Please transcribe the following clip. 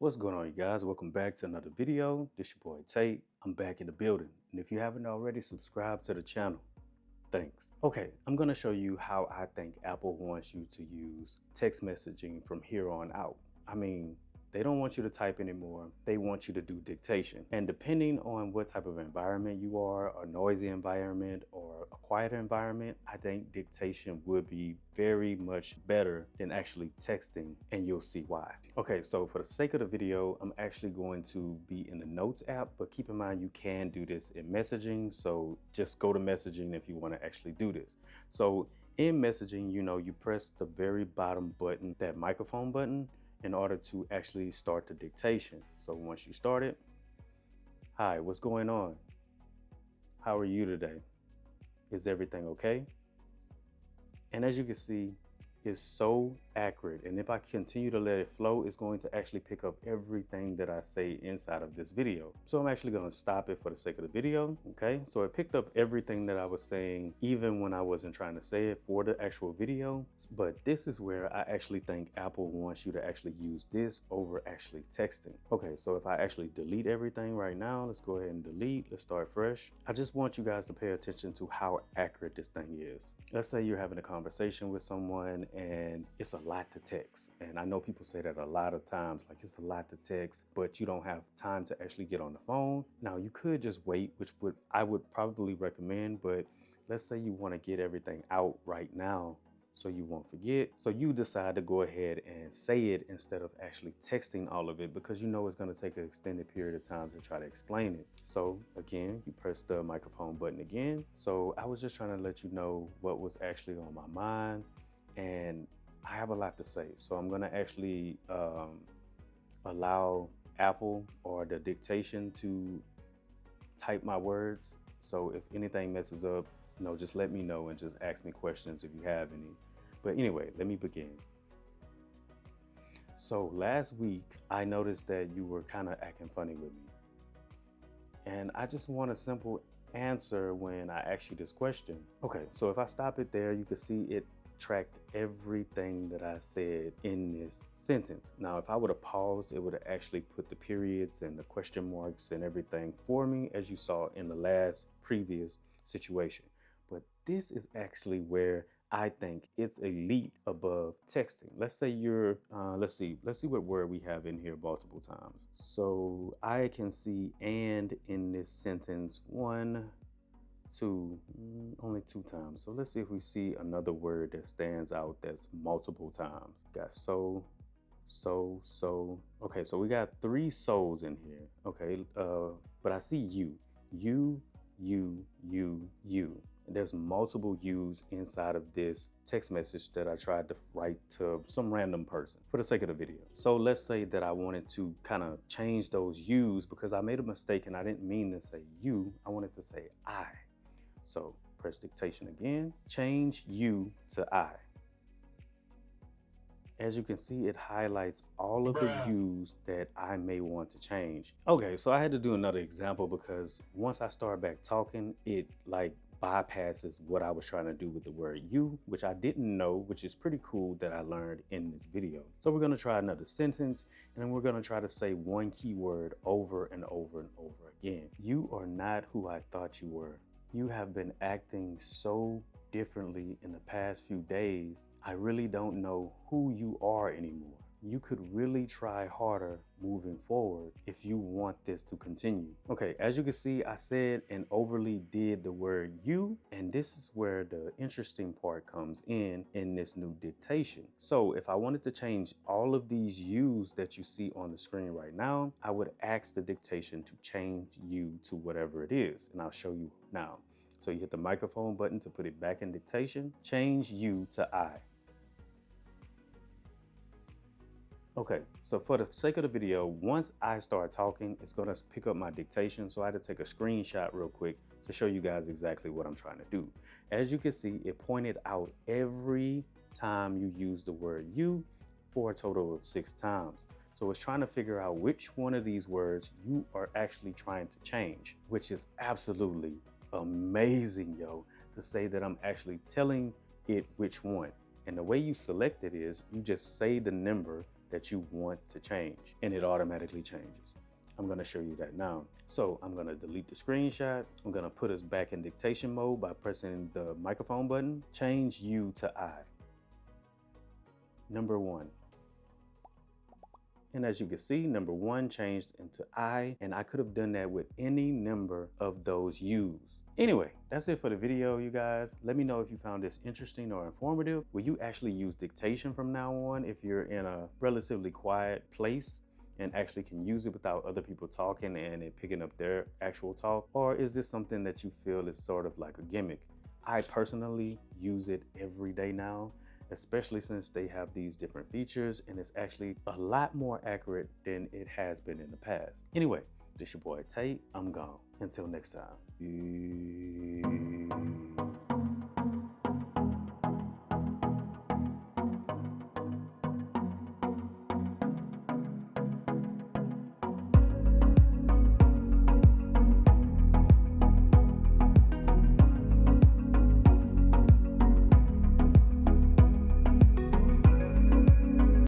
What's going on, you guys? Welcome back to another video. This your boy Tate. I'm back in the building. And if you haven't already, subscribe to the channel. Thanks. Okay, I'm gonna show you how I think Apple wants you to use text messaging from here on out. I mean, they don't want you to type anymore. They want you to do dictation. And depending on what type of environment you are, a noisy environment or a quieter environment, I think dictation would be very much better than actually texting, and you'll see why. Okay, so for the sake of the video, I'm actually going to be in the Notes app, but keep in mind you can do this in messaging. So just go to messaging if you want to actually do this. So in messaging, you press the very bottom button, that microphone button, in order to actually start the dictation. So once you start it, hi, what's going on? How are you today? Is everything okay? And as you can see, it's so accurate. And if I continue to let it flow, it's going to actually pick up everything that I say inside of this video. So I'm actually going to stop it for the sake of the video. Okay, so it picked up everything that I was saying, even when I wasn't trying to say it for the actual video. But this is where I actually think Apple wants you to actually use this over actually texting. Okay, so if I actually delete everything right now, let's go ahead and delete. Let's start fresh. I just want you guys to pay attention to how accurate this thing is. Let's say you're having a conversation with someone and it's a lot to text. And I know people say that a lot of times, like it's a lot to text, but you don't have time to actually get on the phone. Now you could just wait, which I would probably recommend, but let's say you want to get everything out right now so you won't forget. So you decide to go ahead and say it instead of actually texting all of it, because you know it's going to take an extended period of time to try to explain it. So again, you press the microphone button again. So I was just trying to let you know what was actually on my mind, and I have a lot to say. So I'm going to actually allow Apple or the dictation to type my words. So if anything messes up, just let me know and just ask me questions if you have any. But anyway, let me begin. So last week, I noticed that you were kind of acting funny with me. And I just want a simple answer when I ask you this question. Okay, so if I stop it there, you can see it tracked everything that I said in this sentence. Now, if I would have paused, it would have actually put the periods and the question marks and everything for me, as you saw in the last previous situation. But this is actually where I think it's a leap above texting. Let's say you're, let's see what word we have in here multiple times. So I can see "and" in this sentence 1, 2, only 2 times. So let's see if we see another word that stands out that's multiple times. Got so. Okay, so we got 3 souls in here. Okay, but I see you. There's multiple yous inside of this text message that I tried to write to some random person for the sake of the video. So let's say that I wanted to kind of change those yous because I made a mistake and I didn't mean to say you. I wanted to say I. So press dictation again, change you to I. As you can see, it highlights all of the yous that I may want to change. Okay, so I had to do another example because once I start back talking, it like bypasses what I was trying to do with the word you, which I didn't know, which is pretty cool that I learned in this video. So we're gonna try another sentence, and then we're gonna try to say one keyword over and over and over again. You are not who I thought you were. You have been acting so differently in the past few days. I really don't know who you are anymore. You could really try harder moving forward if you want this to continue. Okay, as you can see, I said and overly did the word you, and this is where the interesting part comes in this new dictation. So if I wanted to change all of these yous that you see on the screen right now, I would ask the dictation to change you to whatever it is, and I'll show you now. So you hit the microphone button to put it back in dictation, change you to I. Okay, so for the sake of the video, once I start talking, it's gonna pick up my dictation. So I had to take a screenshot real quick to show you guys exactly what I'm trying to do. As you can see, it pointed out every time you use the word you for a total of 6 times. So it's trying to figure out which one of these words you are actually trying to change, which is absolutely amazing, yo, to say that I'm actually telling it which one. And the way you select it is you just say the number that you want to change, and it automatically changes. I'm gonna show you that now. So I'm gonna delete the screenshot. I'm gonna put us back in dictation mode by pressing the microphone button. Change you to I. Number 1. And as you can see, number 1 changed into I, and I could have done that with any number of those U's. Anyway, that's it for the video, you guys. Let me know if you found this interesting or informative. Will you actually use dictation from now on if you're in a relatively quiet place and actually can use it without other people talking and it picking up their actual talk? Or is this something that you feel is sort of like a gimmick? I personally use it every day now, especially since they have these different features, and it's actually a lot more accurate than it has been in the past. Anyway, this your boy Tate. I'm gone. Until next time.